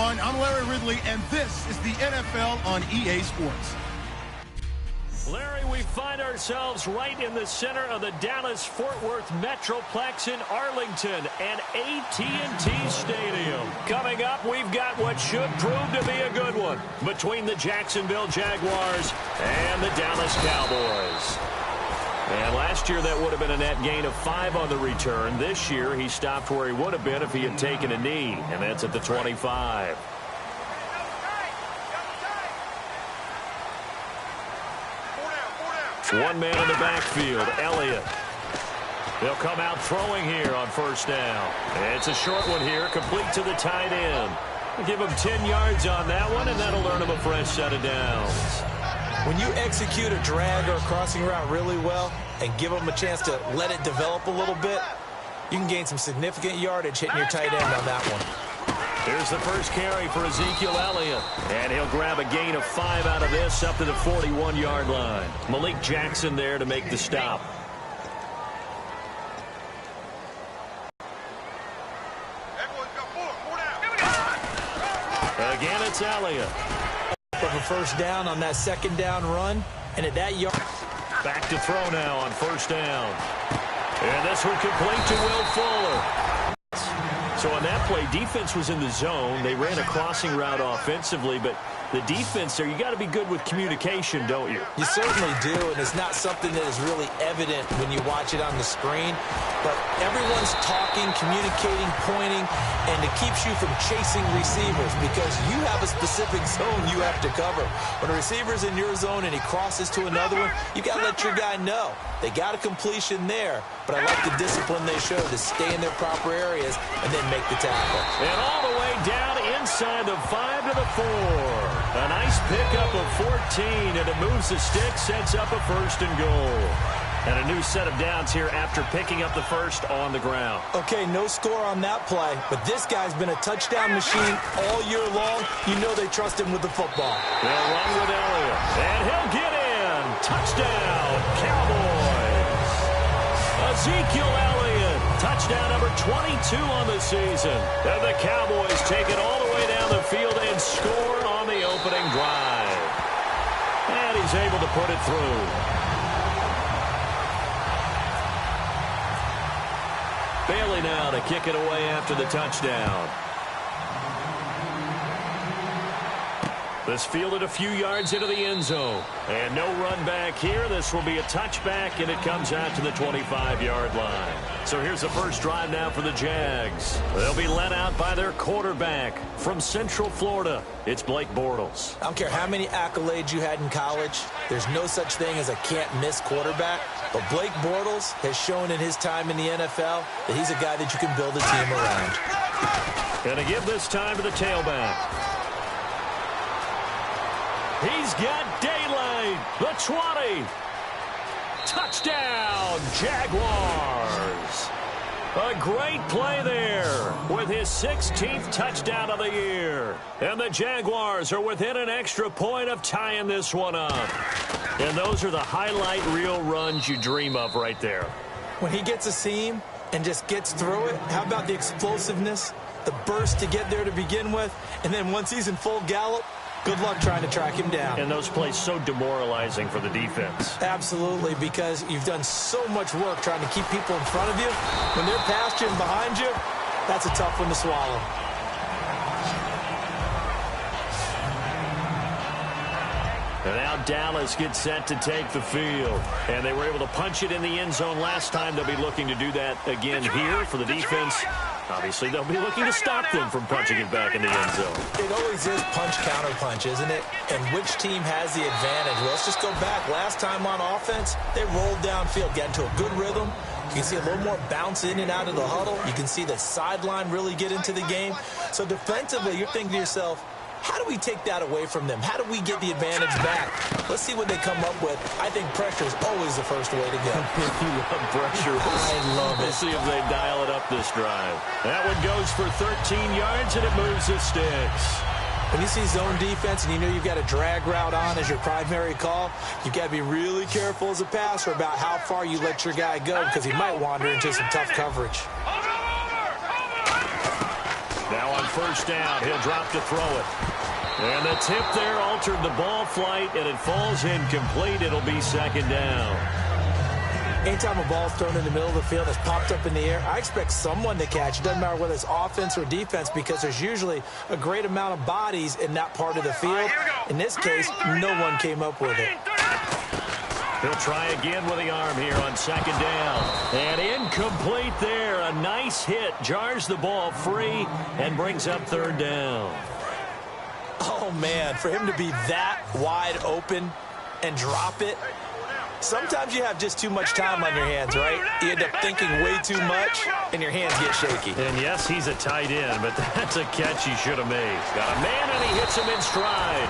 everyone. I'm Larry Ridley, and this is the NFL on EA Sports. Larry, we find ourselves right in the center of the Dallas-Fort Worth Metroplex in Arlington and AT&T Stadium. Coming up, we've got what should prove to be a good one between the Jacksonville Jaguars and the Dallas Cowboys. And last year, that would have been a net gain of 5 on the return. This year, he stopped where he would have been if he had taken a knee, and that's at the 25. One man in the backfield, Elliott. They'll come out throwing here on first down. It's a short one here, complete to the tight end. We'll give him 10 yards on that one, and that'll earn him a fresh set of downs. When you execute a drag or a crossing route really well and give them a chance to let it develop a little bit, you can gain some significant yardage hitting your tight end on that one. Here's the first carry for Ezekiel Elliott, and he'll grab a gain of 5 out of this up to the 41-yard line. Malik Jackson there to make the stop. Again, it's Elliott. Of a first down on that second down run, and at that yard. Back to throw now on first down. And this one complete to Will Fuller. So on that play, defense was in the zone. They ran a crossing route offensively, but the defense there, you got to be good with communication, don't you? You certainly do, and it's not something that is really evident when you watch it on the screen. But everyone's talking, communicating, pointing, and it keeps you from chasing receivers because you have a specific zone you have to cover. When a receiver's in your zone and he crosses to another one, you got to let your guy know. They got a completion there, but I like the discipline they show to stay in their proper areas and then make the tackle. And all the way down inside the 5 to the 4. A nice pickup of 14, and it moves the stick, sets up a first and goal. And a new set of downs here after picking up the first on the ground. Okay, no score on that play, but this guy's been a touchdown machine all year long. You know they trust him with the football. They'll run with Elliott, and he'll get in. Touchdown, Cowboys. Ezekiel Elliott, touchdown number 22 on the season. And the Cowboys take it all the way down the field and score on the opening drive. And he's able to put it through. Bailey now to kick it away after the touchdown. This fielded a few yards into the end zone. And no run back here. This will be a touchback, and it comes out to the 25-yard line. So here's the first drive now for the Jags. They'll be led out by their quarterback from Central Florida. It's Blake Bortles. I don't care how many accolades you had in college. There's no such thing as a can't-miss quarterback. But Blake Bortles has shown in his time in the NFL that he's a guy that you can build a team around. And to give this time to the tailback. He's got daylight. The 20. Touchdown, Jaguars. A great play there with his 16th touchdown of the year. And the Jaguars are within an extra point of tying this one up. And those are the highlight reel runs you dream of right there. When he gets a seam and just gets through it, how about the explosiveness, the burst to get there to begin with, and then once he's in full gallop, good luck trying to track him down. And those plays so demoralizing for the defense. Absolutely, because you've done so much work trying to keep people in front of you. When they're past you and behind you, that's a tough one to swallow. And now Dallas gets set to take the field. And they were able to punch it in the end zone last time. They'll be looking to do that again here for the defense. Obviously, they'll be looking to stop them from punching it back in the end zone. It always is punch-counter-punch, isn't it? And which team has the advantage? Well, let's just go back. Last time on offense, they rolled downfield, got into a good rhythm. You can see a little more bounce in and out of the huddle. You can see the sideline really get into the game. So defensively, you're thinking to yourself, how do we take that away from them? How do we get the advantage back? Let's see what they come up with. I think pressure is always the first way to go. You love pressure. I love it. We'll see if they dial it up this drive. That one goes for 13 yards, and it moves the sticks. When you see zone defense and you know you've got a drag route on as your primary call, you've got to be really careful as a passer about how far you let your guy go because he might wander into some tough coverage. Now on first down, he'll drop to throw it. And the tip there altered the ball flight, and it falls incomplete. It'll be second down. Anytime a ball's thrown in the middle of the field that's popped up in the air, I expect someone to catch. It doesn't matter whether it's offense or defense, because there's usually a great amount of bodies in that part of the field. In this case, no one came up with it. He'll try again with the arm here on second down. And incomplete there. A nice hit. Jars the ball free and brings up third down. Oh, man, for him to be that wide open and drop it. Sometimes you have just too much time on your hands, right? You end up thinking way too much, and your hands get shaky. And yes, he's a tight end, but that's a catch he should have made. Got a man, and he hits him in stride.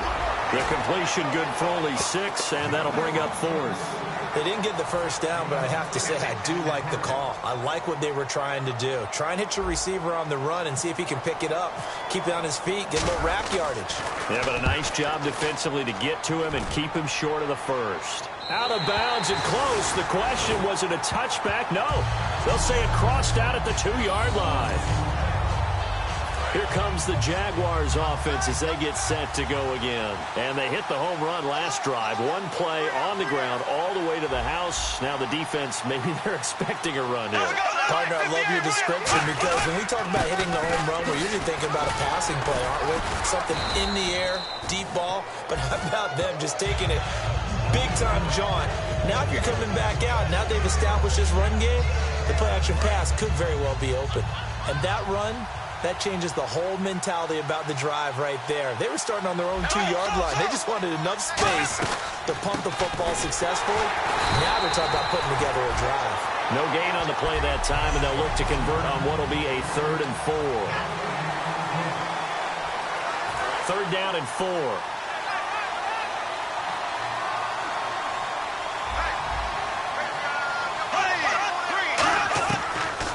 The completion good for only 6, and that'll bring up fourth. They didn't get the first down, but I have to say I do like the call. I like what they were trying to do. Try and hit your receiver on the run and see if he can pick it up, keep it on his feet, get a little rack yardage. Yeah, but a nice job defensively to get to him and keep him short of the first. Out of bounds and close. The question, was it a touchback? No. They'll say it crossed out at the 2-yard line. Here comes the Jaguars offense as they get set to go again. And they hit the home run last drive. One play on the ground all the way to the house. Now the defense, maybe they're expecting a run here. Partner, I love your description, because when we talk about hitting the home run, we're usually thinking about a passing play, aren't we? Something in the air, deep ball. But how about them just taking it big-time jaunt? Now if you're coming back out, now they've established this run game, the play-action pass could very well be open. And that run, that changes the whole mentality about the drive right there. They were starting on their own 2-yard line. They just wanted enough space to pump the football successfully. Now they're talking about putting together a drive. No gain on the play that time, and they'll look to convert on what will be a 3rd and 4. 3rd down and 4.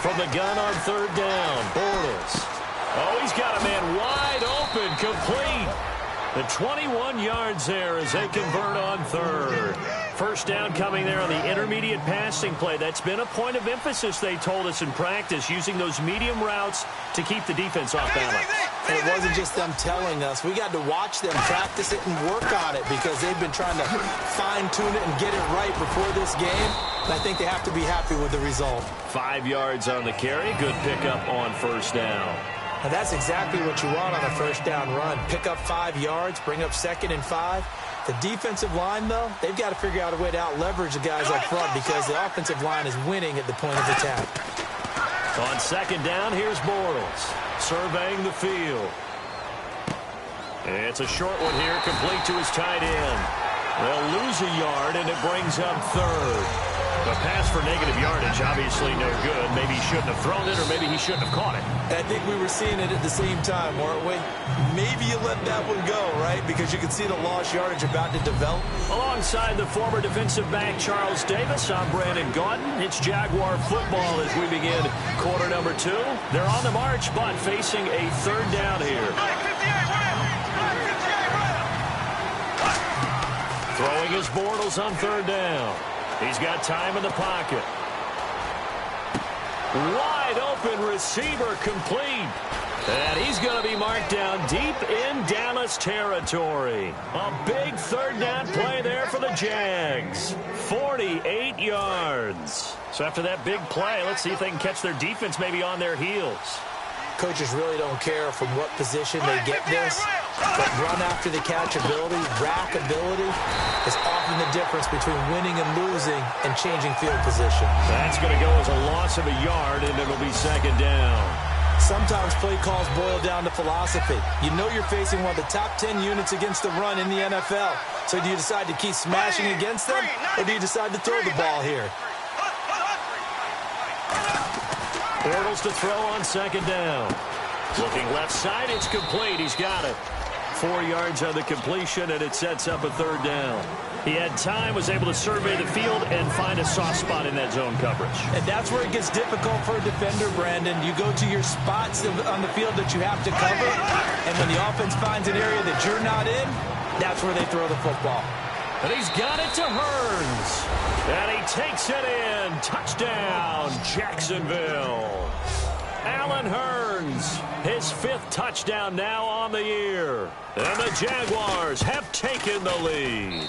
From the gun on 3rd down, Bortles. Oh, he's got a man wide open, complete. The 21 yards there as they convert on 3rd. First down coming there on the intermediate passing play. That's been a point of emphasis, they told us in practice, using those medium routes to keep the defense off balance. And it wasn't just them telling us. We got to watch them practice it and work on it, because they've been trying to fine-tune it and get it right before this game. And I think they have to be happy with the result. 5 yards on the carry. Good pickup on first down. Now that's exactly what you want on a first down run. Pick up 5 yards, bring up 2nd and 5. The defensive line, though, they've got to figure out a way to out-leverage the guys up front, because the offensive line is winning at the point of attack. On 2nd down, here's Bortles surveying the field. It's a short one here, complete to his tight end. They'll lose a yard, and it brings up 3rd. The pass for negative yardage, obviously no good. Maybe he shouldn't have thrown it, or maybe he shouldn't have caught it. I think we were seeing it at the same time, weren't we? Maybe you let that one go, right? Because you can see the lost yardage about to develop. Alongside the former defensive back Charles Davis, I'm Brandon Gaudin. It's Jaguar football as we begin quarter number 2. They're on the march, but facing a 3rd down here. Throwing his Bortles on 3rd down. He's got time in the pocket. Wide open receiver, complete. And he's going to be marked down deep in Dallas territory. A big 3rd down play there for the Jags. 48 yards. So after that big play, let's see if they can catch their defense maybe on their heels. Coaches really don't care from what position they get this, but run after the catch ability, rack ability, is often the difference between winning and losing and changing field position. That's going to go as a loss of a yard, and it'll be 2nd down. Sometimes play calls boil down to philosophy. You know you're facing one of the top 10 units against the run in the NFL. So do you decide to keep smashing against them, or do you decide to throw the ball here? Bortles to throw on 2nd down. Looking left side, it's complete. He's got it. 4 yards on the completion, and it sets up a 3rd down. He had time, was able to survey the field and find a soft spot in that zone coverage. And that's where it gets difficult for a defender, Brandon. You go to your spots on the field that you have to cover, and when the offense finds an area that you're not in, that's where they throw the football. And he's got it to Hearns. And he takes it in. Touchdown, Jacksonville. Allen Hurns, his 5th touchdown now on the year. And the Jaguars have taken the lead.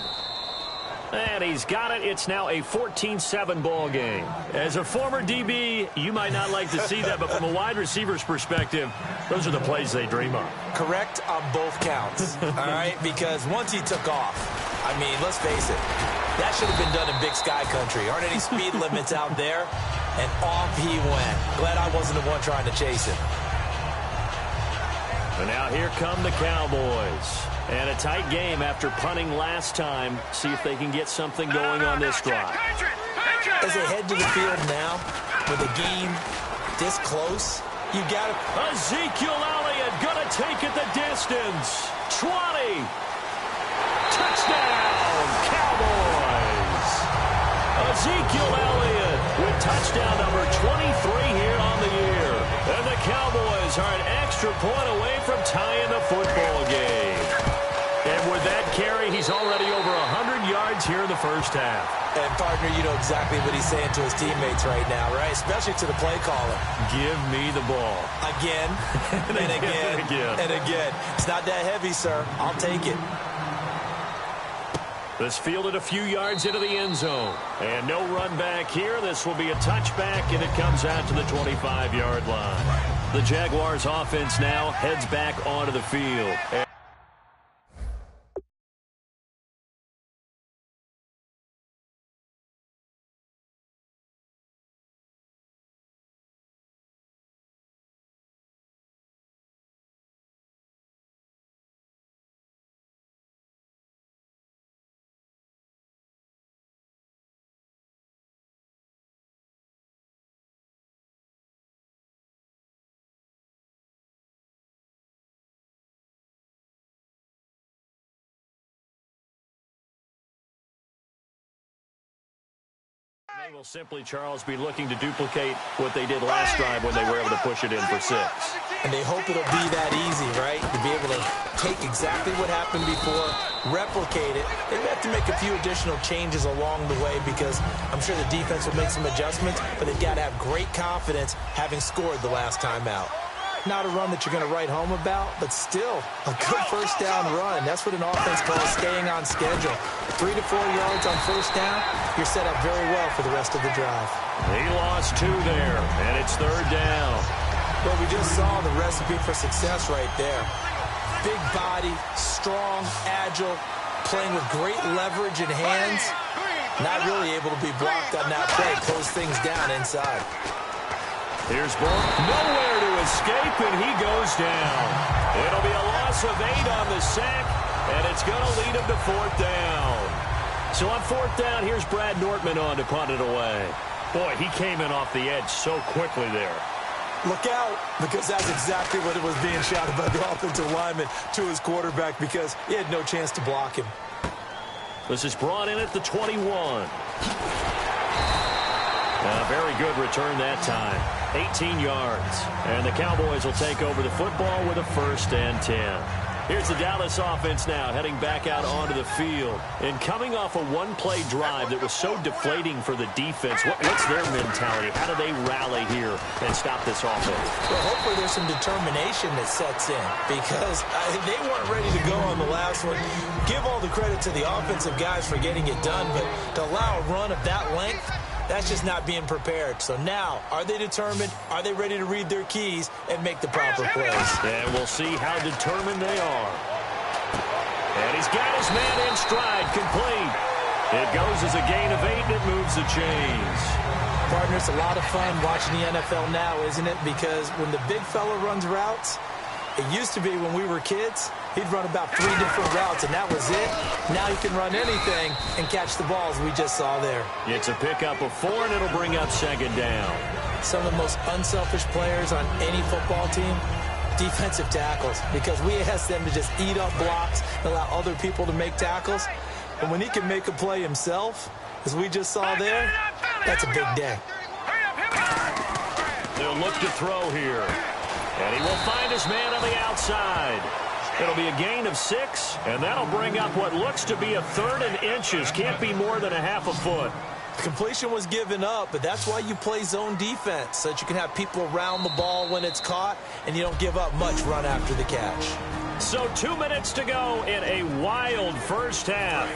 And he's got it. It's now a 14-7 ball game. As a former DB, you might not like to see that, but from a wide receiver's perspective, those are the plays they dream of. Correct on both counts, all right? Because once he took off, I mean, let's face it, that should have been done in Big Sky Country. Aren't any speed limits out there? And off he went. Glad I wasn't the one trying to chase him. And now here come the Cowboys. And a tight game after punting last time. See if they can get something going on this drive. As they head to the field now, with a game this close, you got to... Ezekiel Elliott gonna take it the distance. 20. Touchdown, Cowboys. Ezekiel Elliott with touchdown number 23 here on the year. And the Cowboys are an extra point away from tying the football game. And with that carry, he's already over 100 yards here in the first half. And, partner, you know exactly what he's saying to his teammates right now, right? Especially to the play caller. Give me the ball. Again, and again, and again. It's not that heavy, sir. I'll take it. This fielded a few yards into the end zone. And no run back here. This will be a touchback, and it comes out to the 25-yard line. The Jaguars' offense now heads back onto the field. They will simply, Charles, be looking to duplicate what they did last drive when they were able to push it in for 6. And they hope it'll be that easy, right? To be able to take exactly what happened before, replicate it. They have to make a few additional changes along the way because I'm sure the defense will make some adjustments, but they've got to have great confidence having scored the last time out. Not a run that you're going to write home about, but still a good first down run. That's what an offense calls staying on schedule. 3 to 4 yards on first down, you're set up very well for the rest of the drive. He lost 2 there, and it's 3rd down. Well, we just saw the recipe for success right there. Big body, strong, agile, playing with great leverage in hands. Not really able to be blocked on that play. Close things down inside. Here's Bourne. Nowhere to escape, and he goes down. It'll be a loss of 8 on the sack, and it's going to lead him to 4th down. So on 4th down, here's Brad Nortman on to punt it away. Boy, he came in off the edge so quickly there. Look out, because that's exactly what it was being shouted by the offensive lineman to his quarterback because he had no chance to block him. This is brought in at the 21. A very good return that time. 18 yards. And the Cowboys will take over the football with a 1st and 10. Here's the Dallas offense now heading back out onto the field. And coming off a one-play drive that was so deflating for the defense, what's their mentality? How do they rally here and stop this offense? Well, hopefully there's some determination that sets in because they weren't ready to go on the last one. Give all the credit to the offensive guys for getting it done, but to allow a run of that length, that's just not being prepared. So now, are they determined? Are they ready to read their keys and make the proper plays? And we'll see how determined they are. And he's got his man in stride, complete. It goes as a gain of 8, and it moves the chains. Partner, it's a lot of fun watching the NFL now, isn't it? Because when the big fella runs routes, it used to be when we were kids, he'd run about 3 different routes, and that was it. Now he can run anything and catch the balls we just saw there. It's a pickup of 4, and it'll bring up 2nd down. Some of the most unselfish players on any football team, defensive tackles, because we ask them to just eat up blocks and allow other people to make tackles. And when he can make a play himself, as we just saw there, that's a big day. They'll look to throw here. And he will find his man on the outside. It'll be a gain of 6, and that'll bring up what looks to be a 3rd and inches. Can't be more than a half a foot. The completion was given up, but that's why you play zone defense, so that you can have people around the ball when it's caught, and you don't give up much run after the catch. So 2 minutes to go in a wild first half.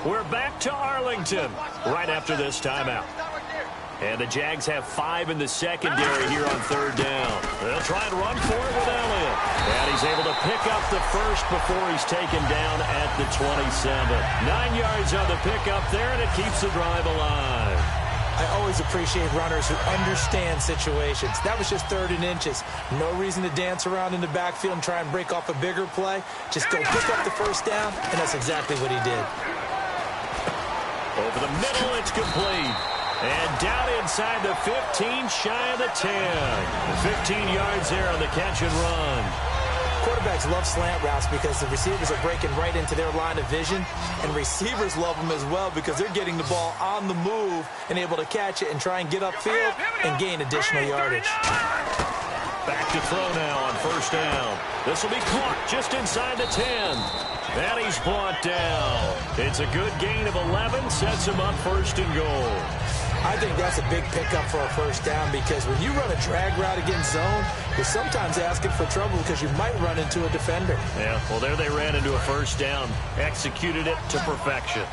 We're back to Arlington right after this timeout. And the Jags have 5 in the secondary here on third down. They'll try and run for it with Elliott. And he's able to pick up the first before he's taken down at the 27. 9 yards on the pickup there, and it keeps the drive alive. I always appreciate runners who understand situations. That was just 3rd and inches. No reason to dance around in the backfield and try and break off a bigger play. Just go pick up the first down, and that's exactly what he did. Over the middle, it's complete. And down inside the 15, shy of the 10. 15 yards there on the catch and run. Quarterbacks love slant routes because the receivers are breaking right into their line of vision, and receivers love them as well because they're getting the ball on the move and able to catch it and try and get upfield and gain additional yardage. Back to throw now on first down. This will be caught just inside the 10. And he's brought down. It's a good gain of 11, sets him up 1st and goal. I think that's a big pickup for a first down because when you run a drag route against zone, you're sometimes asking for trouble because you might run into a defender. Yeah, well, there they ran into a first down, executed it to perfection.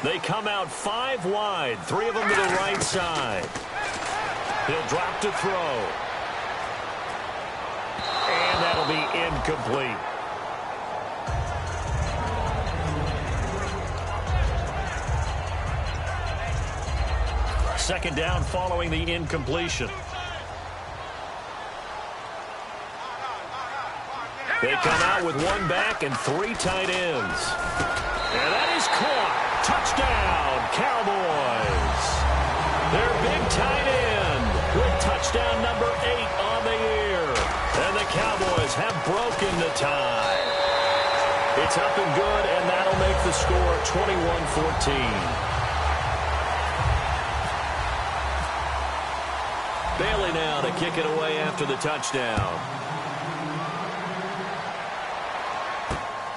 They come out 5 wide, 3 of them to the right side. He'll drop to throw. And that'll be incomplete. Second down following the incompletion. They come out with 1 back and 3 tight ends. And that is caught. Touchdown, Cowboys. Their big tight end with touchdown number 8 on the year. And the Cowboys have broken the tie. It's up and good, and that'll make the score 21-14. Bailey now to kick it away after the touchdown.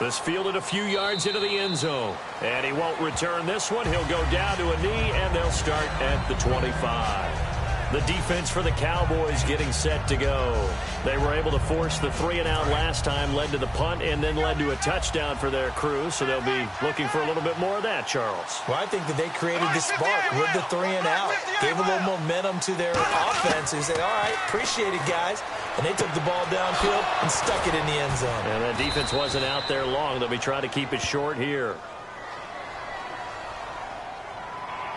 This fielded a few yards into the end zone. And he won't return this one. He'll go down to a knee, and they'll start at the 25. The defense for the Cowboys getting set to go. They were able to force the 3-and-out last time, led to the punt, and then led to a touchdown for their crew. So they'll be looking for a little bit more of that, Charles. Well, I think that they created the spark with the 3-and-out. Gave a little momentum to their offense and said, all right, appreciate it, guys. And they took the ball downfield and stuck it in the end zone. And that defense wasn't out there long. They'll be trying to keep it short here.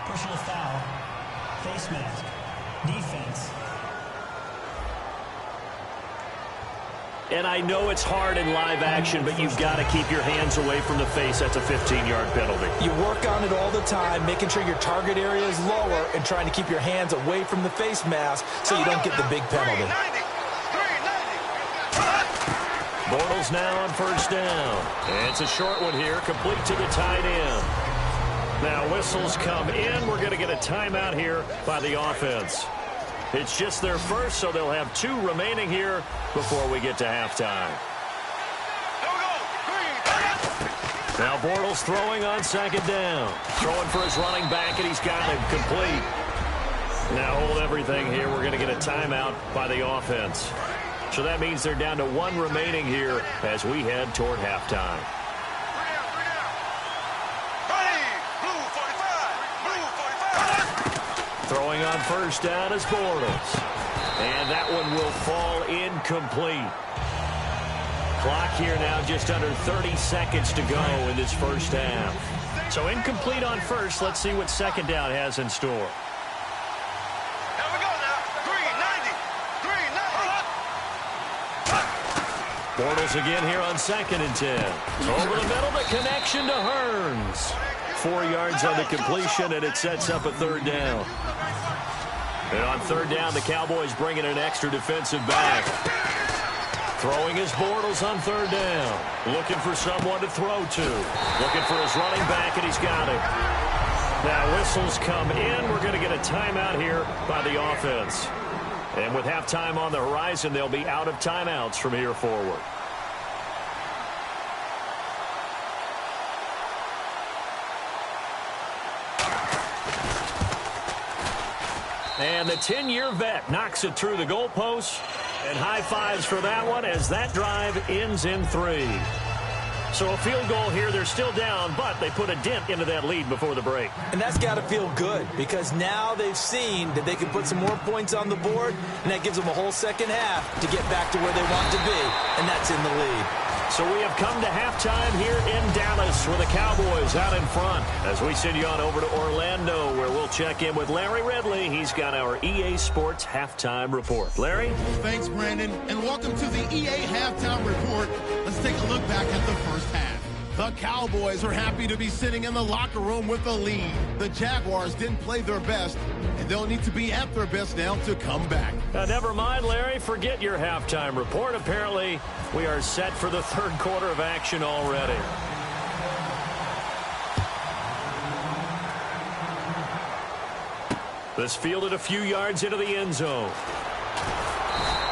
Personal foul. Face mask. Defense. And I know it's hard in live action, but you've got to keep your hands away from the face. That's a 15-yard penalty. You work on it all the time, making sure your target area is lower and trying to keep your hands away from the face mask so you don't get the big penalty. Bortles now on first down. And it's a short one here, complete to the tight end. Now whistles come in. We're going to get a timeout here by the offense. It's just their first, so they'll have 2 remaining here before we get to halftime. Now Bortles throwing on second down. Throwing for his running back, and he's got him complete. Now hold everything here. We're going to get a timeout by the offense. So that means they're down to 1 remaining here as we head toward halftime. Throwing on first down is Bortles. And that one will fall incomplete. Clock here now just under 30 seconds to go in this first half. So incomplete on first. Let's see what second down has in store. Bortles again here on 2nd and 10. Over the middle, the connection to Hearns. 4 yards on the completion, and it sets up a 3rd down. And on 3rd down, the Cowboys bring in an extra defensive back. Throwing his Bortles on 3rd down. Looking for someone to throw to. Looking for his running back, and he's got it. Now whistles come in. We're going to get a timeout here by the offense. And with halftime on the horizon, they'll be out of timeouts from here forward. And the 10-year vet knocks it through the goalpost. And high fives for that one as that drive ends in 3. So a field goal here. They're still down, but they put a dent into that lead before the break. And that's got to feel good because now they've seen that they can put some more points on the board, and that gives them a whole second half to get back to where they want to be, and that's in the lead. So we have come to halftime here in Dallas with the Cowboys out in front as we send you on over to Orlando where we'll check in with Larry Ridley. He's got our EA Sports Halftime Report. Larry? Thanks, Brandon, and welcome to the EA Halftime Report. Let's take a look back at the first half. The Cowboys are happy to be sitting in the locker room with the lead. The Jaguars didn't play their best, and they'll need to be at their best now to come back. Never mind, Larry. Forget your halftime report. Apparently, we are set for the third quarter of action already. This fielded a few yards into the end zone.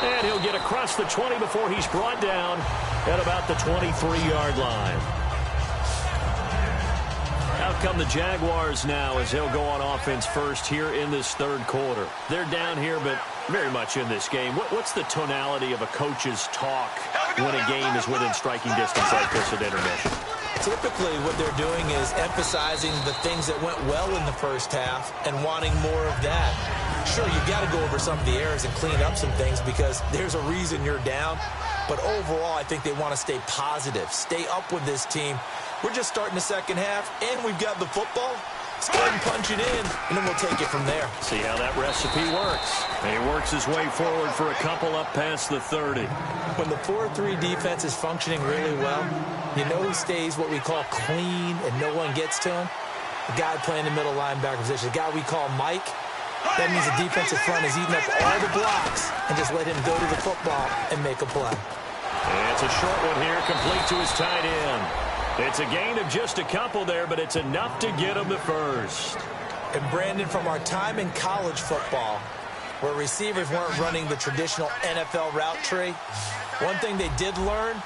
And he'll get across the 20 before he's brought down at about the 23-yard line. Out come the Jaguars now as they'll go on offense first here in this third quarter. They're down here, but very much in this game. What's the tonality of a coach's talk when a game is within striking distance like this at intermission? Typically, what they're doing is emphasizing the things that went well in the first half and wanting more of that. Sure, you've got to go over some of the errors and clean up some things because there's a reason you're down. But overall, I think they want to stay positive, stay up with this team. We're just starting the second half, and we've got the football. Let's go ahead and punch it in, and then we'll take it from there. See how that recipe works. And he works his way forward for a couple up past the 30. When the 4-3 defense is functioning really well, you know who stays what we call clean and no one gets to him? The guy playing the middle linebacker position, the guy we call Mike. That means the defensive front is eating up all the blocks and just let him go to the football and make a play. And it's a short one here, complete to his tight end. It's a gain of just a couple there, but it's enough to get him the first. And Brandon, from our time in college football, where receivers weren't running the traditional NFL route tree, one thing they did learn,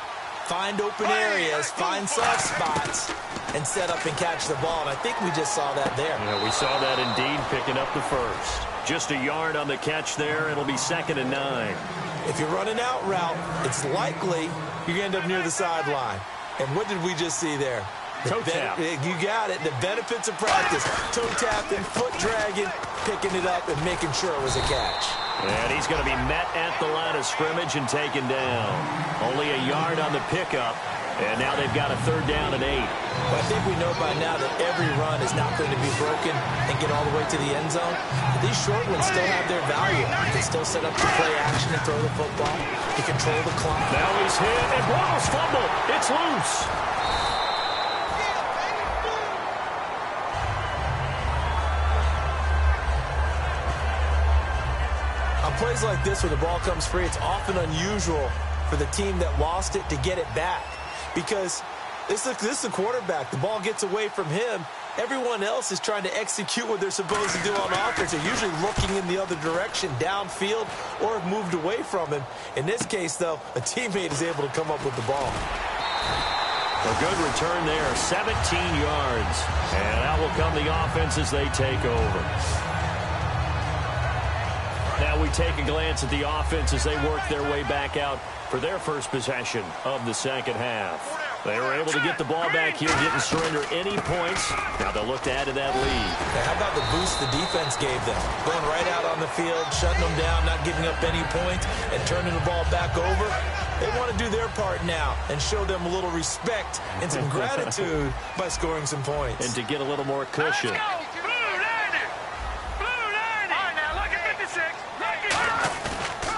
find open areas, find soft spots, and set up and catch the ball. And I think we just saw that there. Yeah, we saw that indeed, picking up the first. Just a yard on the catch there. It'll be 2nd and 9. If you're running out route, it's likely you're going to end up near the sideline. And what did we just see there? Toe tap. You got it. The benefits of practice. Toe tapping, foot dragging, picking it up, and making sure it was a catch. And he's going to be met at the line of scrimmage and taken down. Only a yard on the pickup. And now they've got a 3rd down and 8. But I think we know by now that every run is not going to be broken and get all the way to the end zone. But these short ones still have their value. You can still set up to play action and throw the football. You control the clock. Now he's hit, and Brown's fumble. It's loose. On plays like this where the ball comes free, it's often unusual for the team that lost it to get it back. Because this is the quarterback. The ball gets away from him. Everyone else is trying to execute what they're supposed to do on offense. They're usually looking in the other direction, downfield, or have moved away from him. In this case, though, a teammate is able to come up with the ball. A good return there, 17 yards. And out will come the offense as they take over. Now we take a glance at the offense as they work their way back out for their first possession of the second half. They were able to get the ball back here, didn't surrender any points. Now they'll look to add to that lead. How about the boost the defense gave them? Going right out on the field, shutting them down, not giving up any points, and turning the ball back over. They want to do their part now and show them a little respect and some gratitude by scoring some points. And to get a little more cushion.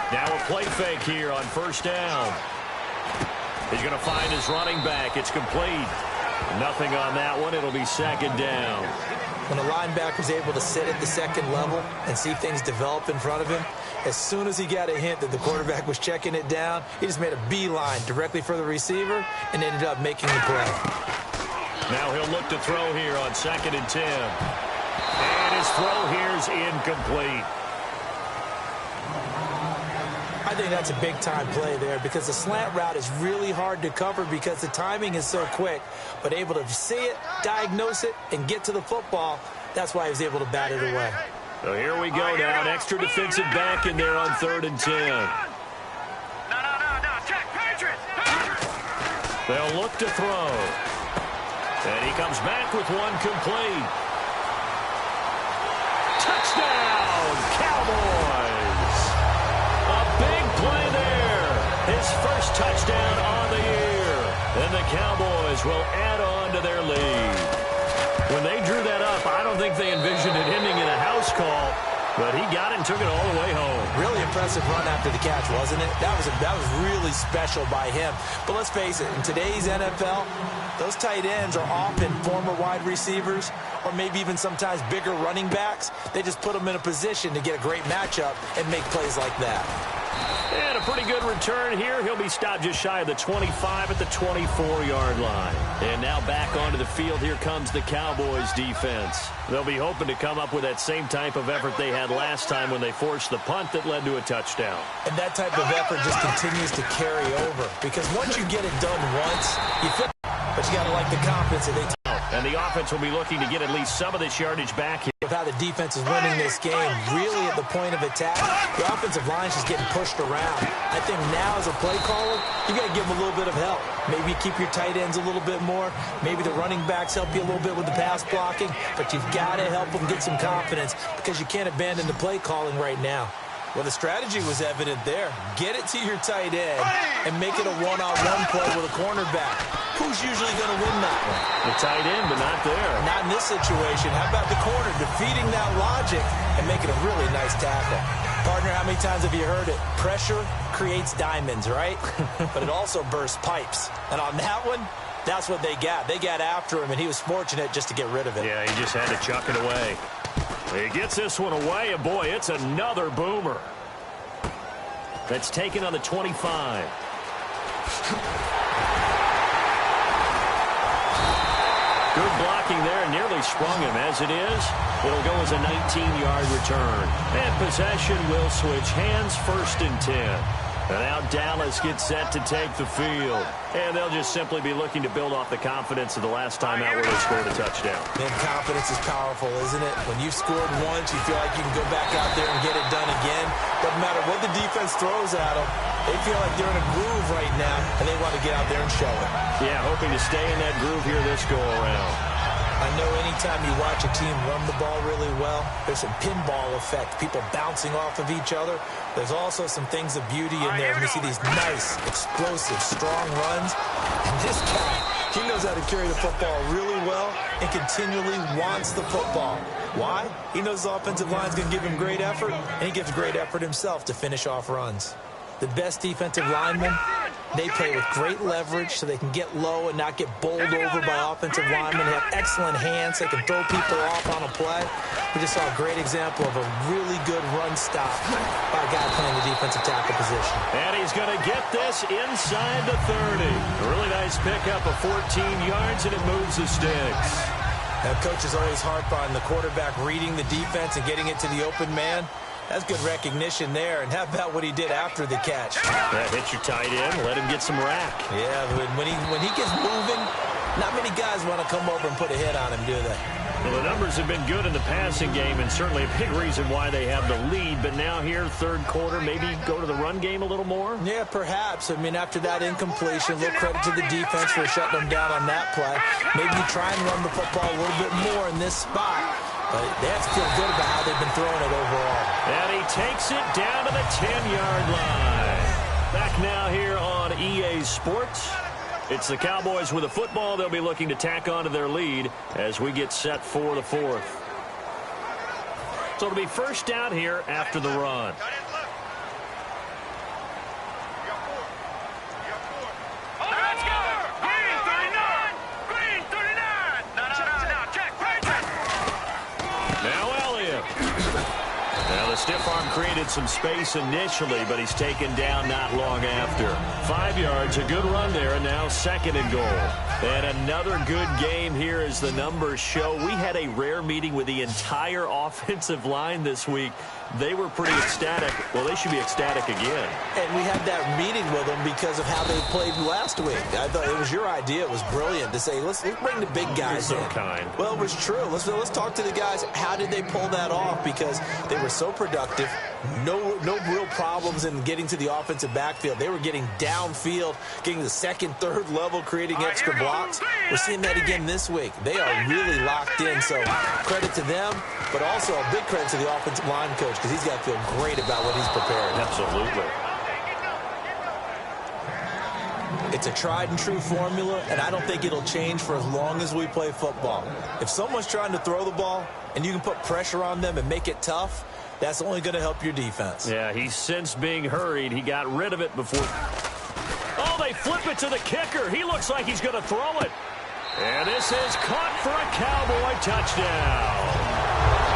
Now a play fake here on 1st down. He's going to find his running back. It's complete. Nothing on that one. It'll be 2nd down. When a linebacker is able to sit at the second level and see things develop in front of him, as soon as he got a hint that the quarterback was checking it down, he just made a beeline directly for the receiver and ended up making the play. Now he'll look to throw here on 2nd and 10. And his throw here is incomplete. I think that's a big-time play there because the slant route is really hard to cover because the timing is so quick. But able to see it, diagnose it, and get to the football, that's why he was able to bat it away. So here we go now. An extra defensive back in there on 3rd and 10. They'll look to throw. And he comes back with one complete. Touchdown, Cowboys! A big play there. His first touchdown on the year. And the Cowboys will add on to their lead. When they drew that up, I don't think they envisioned it ending in a house call. But he got it and took it all the way home. Really impressive run after the catch, wasn't it? That was really special by him. But let's face it, in today's NFL, those tight ends are often former wide receivers or maybe even sometimes bigger running backs. They just put them in a position to get a great matchup and make plays like that. And a pretty good return here. He'll be stopped just shy of the 25 at the 24-yard line. And now back onto the field. Here comes the Cowboys defense. They'll be hoping to come up with that same type of effort they had last time when they forced the punt that led to a touchdown. And that type of effort just continues to carry over. Because once you get it done once, you feel, but you got to like the confidence that they take. And the offense will be looking to get at least some of this yardage back here. Of how the defense is winning this game, really at the point of attack, the offensive line's just getting pushed around. I think now as a play caller, you got to give them a little bit of help. Maybe keep your tight ends a little bit more. Maybe the running backs help you a little bit with the pass blocking. But you've got to help them get some confidence because you can't abandon the play calling right now. Well, the strategy was evident there. Get it to your tight end and make it a one-on-one play with a cornerback. Who's usually going to win that one? The tight end, but not there. Not in this situation. How about the corner defeating that logic and making a really nice tackle? Partner, how many times have you heard it? Pressure creates diamonds, right? But it also bursts pipes. And on that one, that's what they got. They got after him, and he was fortunate just to get rid of it. Yeah, he just had to chuck it away. He gets this one away, and boy, it's another boomer. That's taken on the 25. Good blocking there, nearly sprung him. As it is, it'll go as a 19-yard return. And possession will switch hands, 1st and 10. And now Dallas gets set to take the field. And they'll just simply be looking to build off the confidence of the last time out where they scored a touchdown. Man, confidence is powerful, isn't it? When you've scored once, you feel like you can go back out there and get it done again. Doesn't matter what the defense throws at them. They feel like they're in a groove right now, and they want to get out there and show it. Yeah, hoping to stay in that groove here this go-around. I know anytime you watch a team run the ball really well, there's some pinball effect, people bouncing off of each other. There's also some things of beauty in there when you see these nice, explosive, strong runs. And this guy, he knows how to carry the football really well and continually wants the football. Why? He knows the offensive line's going to give him great effort, and he gives great effort himself to finish off runs. The best defensive linemen, they play with great leverage so they can get low and not get bowled over by offensive linemen. They have excellent hands. They can throw people off on a play. We just saw a great example of a really good run stop by a guy playing the defensive tackle position. And he's going to get this inside the 30. A really nice pickup of 14 yards, and it moves the sticks. Now, coaches always harp on the quarterback reading the defense and getting it to the open man. That's good recognition there. And how about what he did after the catch? That hits your tight end. Let him get some rack. Yeah, when he gets moving, not many guys want to come over and put a hit on him, do they? Well, the numbers have been good in the passing game, and certainly a big reason why they have the lead. But now here, 3rd quarter, maybe go to the run game a little more? Yeah, perhaps. I mean, after that incompletion, a little credit to the defense for shutting them down on that play. Maybe you try and run the football a little bit more in this spot. But they have to feel good about how they've been throwing it overall. And he takes it down to the 10-yard line. Back now here on EA Sports. It's the Cowboys with the football. They'll be looking to tack on to their lead as we get set for the 4th. So it'll be 1st down here after the run. The stiff arm created some space initially, but he's taken down not long after. 5 yards, a good run there, and now 2nd and goal. And another good game here as the numbers show. We had a rare meeting with the entire offensive line this week. They were pretty ecstatic. Well, they should be ecstatic again. And we had that meeting with them because of how they played last week. I thought it was your idea. It was brilliant to say, let's bring the big guys in. Kind. Well, it was true. Let's talk to the guys. How did they pull that off? Because they were so productive. No real problems in getting to the offensive backfield. They were getting downfield, getting the 2nd, 3rd level, creating extra blocks. We're seeing that again this week. They are really locked in. So credit to them, but also a big credit to the offensive line coach, because he's got to feel great about what he's prepared. Absolutely. It's a tried and true formula, and I don't think it'll change for as long as we play football. If someone's trying to throw the ball and you can put pressure on them and make it tough, that's only going to help your defense. Yeah, he's since being hurried. He got rid of it before. Oh, they flip it to the kicker. He looks like he's going to throw it. And this is caught for a Cowboy touchdown.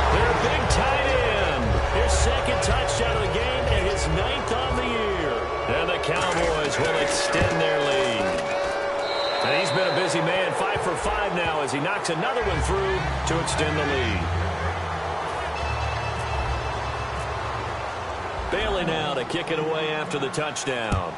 Their big tight end. His 2nd touchdown of the game and his 9th on the year. And the Cowboys will extend their lead. And he's been a busy man, 5 for 5 now as he knocks another one through to extend the lead. Bailey now to kick it away after the touchdown.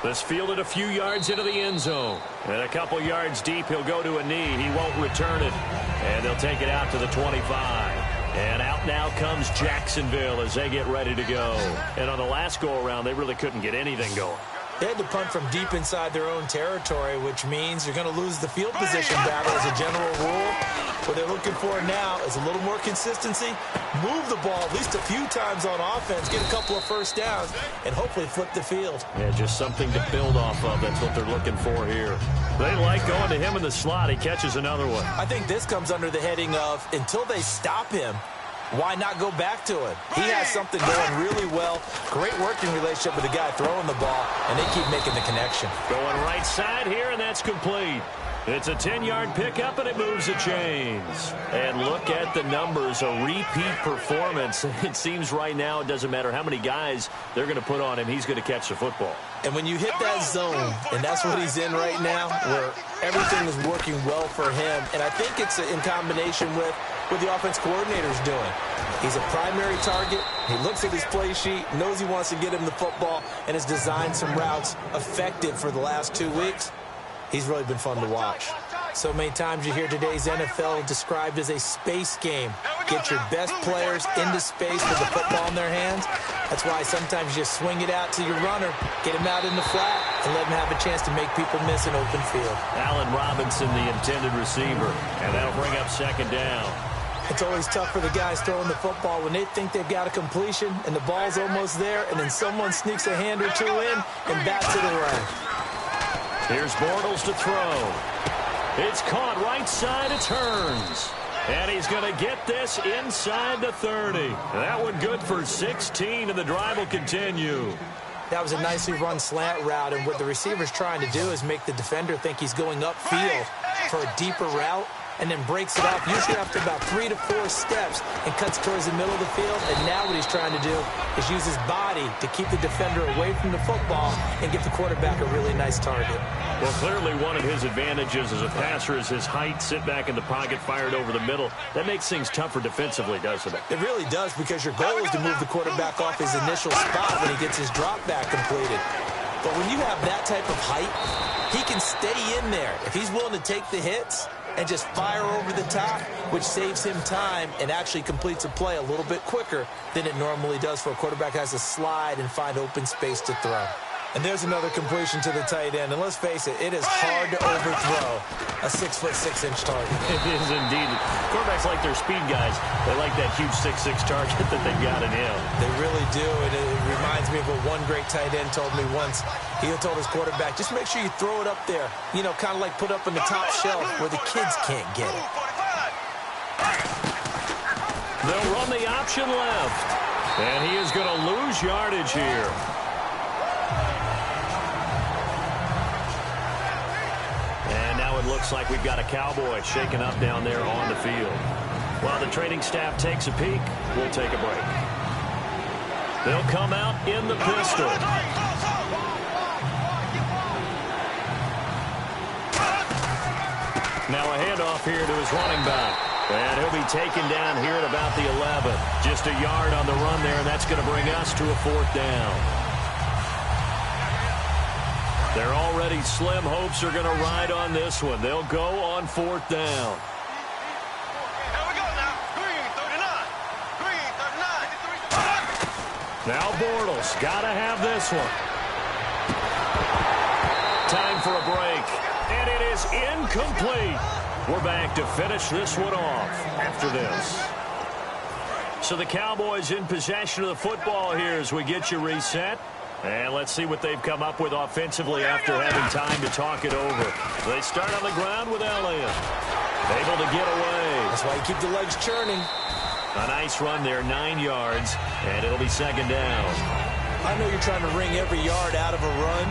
This fielded a few yards into the end zone. And a couple yards deep, he'll go to a knee. He won't return it. And they'll take it out to the 25. And out now comes Jacksonville as they get ready to go. And on the last go-around, they really couldn't get anything going. They had to punt from deep inside their own territory, which means you're going to lose the field position battle as a general rule. What they're looking for now is a little more consistency, move the ball at least a few times on offense, get a couple of first downs, and hopefully flip the field. Yeah, just something to build off of. That's what they're looking for here. They like going to him in the slot. He catches another one. I think this comes under the heading of, until they stop him, why not go back to it? He has something going really well. Great working relationship with the guy throwing the ball, and they keep making the connection. Going right side here, and that's complete. It's a 10-yard pickup, and it moves the chains. And look at the numbers, a repeat performance. It seems right now it doesn't matter how many guys they're going to put on him, he's going to catch the football. And when you hit that zone, and that's what he's in right now, where everything is working well for him, and I think it's in combination with what the offense coordinator's doing. He's a primary target. He looks at his play sheet, knows he wants to get him the football, and has designed some routes effective for the last 2 weeks. He's really been fun to watch. So many times you hear today's NFL described as a space game. Get your best players into space with the football in their hands. That's why sometimes you just swing it out to your runner, get him out in the flat, and let him have a chance to make people miss an open field. Allen Robinson, the intended receiver, and that'll bring up 2nd down. It's always tough for the guys throwing the football when they think they've got a completion and the ball's almost there, and then someone sneaks a hand or two in and bats it away. Here's Bortles to throw. It's caught right side, it turns. And he's going to get this inside the 30. That one good for 16, and the drive will continue. That was a nicely run slant route, and what the receiver's trying to do is make the defender think he's going upfield for a deeper route, and then breaks it off, usually after about 3 to 4 steps, and cuts towards the middle of the field. And now what he's trying to do is use his body to keep the defender away from the football and give the quarterback a really nice target. Well, clearly one of his advantages as a passer is his height, sit back in the pocket, fired over the middle. That makes things tougher defensively, doesn't it? It really does, because your goal is to move the quarterback off his initial spot when he gets his drop back completed. But when you have that type of height, he can stay in there. If he's willing to take the hits and just fire over the top, which saves him time and actually completes a play a little bit quicker than it normally does for a quarterback who has to slide and find open space to throw. And there's another completion to the tight end. And let's face it, it is hard to overthrow a 6'6" target. It is indeed. Quarterbacks like their speed guys. They like that huge 6'6" target that they've got in him. They really do. And it reminds me of what one great tight end told me once. He told his quarterback, just make sure you throw it up there. You know, kind of like put up in the top shelf where the kids can't get it. They'll run the option left. And he is going to lose yardage here. And now it looks like we've got a Cowboy shaken up down there on the field. While the training staff takes a peek, we'll take a break. They'll come out in the pistol. Now a handoff here to his running back. And he'll be taken down here at about the 11. Just a yard on the run there, and that's going to bring us to a 4th down. Their already slim hopes are going to ride on this one. They'll go on 4th down. Now Bortles got to have this one. Time for a break. And it is incomplete. We're back to finish this one off after this. So the Cowboys in possession of the football here as we get you reset. And let's see what they've come up with offensively after having time to talk it over. They start on the ground with Elliott. Able to get away. That's why you keep the legs churning. A nice run there, 9 yards, and it'll be 2nd down. I know you're trying to wring every yard out of a run,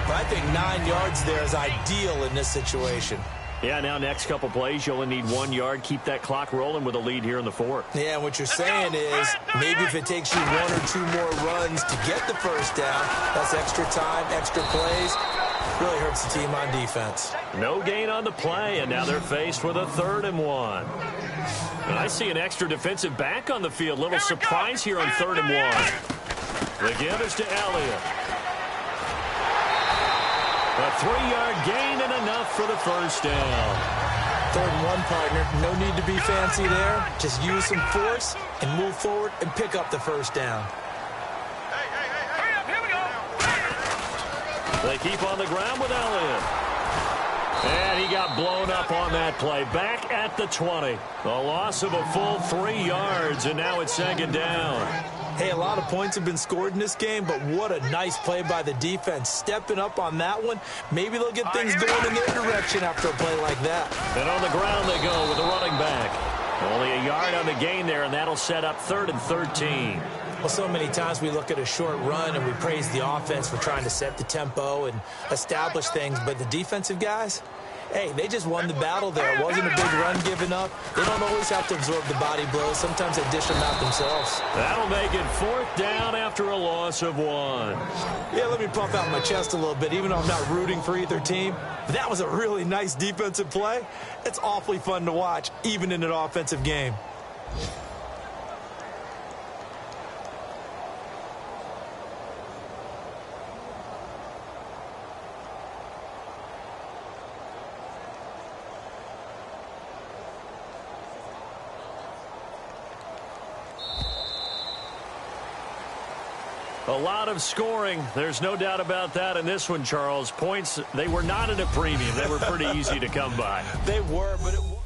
but I think 9 yards there is ideal in this situation. Yeah, now next couple plays, you only need 1 yard. Keep that clock rolling with a lead here in the 4th. Yeah, what you're saying is maybe if it takes you 1 or 2 more runs to get the 1st down, that's extra time, extra plays. Really hurts the team on defense. No gain on the play, and now they're faced with a 3rd and 1. And I see an extra defensive back on the field. Little surprise here on 3rd and 1. The give is to Elliott. A 3-yard gain and enough for the 1st down. 3rd and 1, partner. No need to be fancy there. Just use some force and move forward and pick up the 1st down. They keep on the ground with Elliott. And he got blown up on that play. Back at the 20. A loss of a full 3 yards, and now it's 2nd down. Hey, a lot of points have been scored in this game, but what a nice play by the defense. Stepping up on that one. Maybe they'll get things going in their direction after a play like that. And on the ground they go with the running back. Only a yard on the gain there, and that'll set up 3rd and 13. Well, so many times we look at a short run and we praise the offense for trying to set the tempo and establish things, but the defensive guys, hey, they just won the battle there. It wasn't a big run given up. They don't always have to absorb the body blows. Sometimes they dish them out themselves. That'll make it 4th down after a loss of 1. Yeah, let me puff out my chest a little bit, even though I'm not rooting for either team. But that was a really nice defensive play. It's awfully fun to watch, even in an offensive game. A lot of scoring. There's no doubt about that in this one, Charles. Points, they were not at a premium. They were pretty easy to come by. They were, but it was.